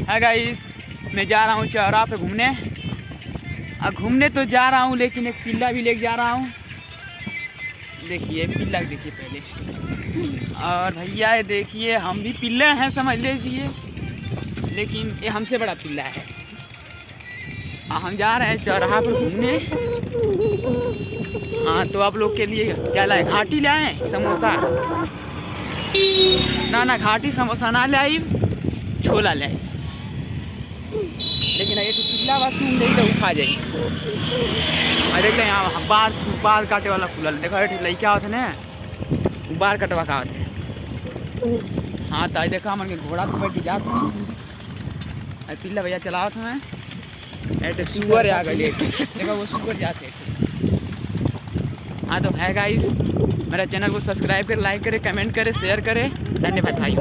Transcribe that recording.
है गाइस, मैं जा रहा हूँ चौराहा पे घूमने। घूमने तो जा रहा हूँ लेकिन एक पिल्ला भी लेके जा रहा हूँ। देखिए पिल्ला देखिए पहले। और भैया ये देखिए हम भी पिल्ले हैं समझ लीजिए, लेकिन ये हमसे बड़ा पिल्ला है। हम जा रहे हैं चौराहा पर घूमने। हाँ तो आप लोग के लिए क्या लाए, घाटी लाए समोसा? ना घाटी समोसा ना लाई, छोला लाए। लेकिन ये तो पिल्ला बस सुन नहीं तो खा जाए। और देख यहाँ बाल काटे वाला खुलल, देखो लड़का होते ना बाल कटवा का होते। हाँ तो देखो मन के घोड़ा पे बैठ जाते हैं। पिल्ला भैया चलावत हैं। ऐसे सुअर आ गए देखो, वो सुअर जाते हैं। हाँ तो है गाइस, मेरा चैनल को सब्सक्राइब करें, लाइक करें, कमेंट करें, शेयर करें। धन्यवाद भाई।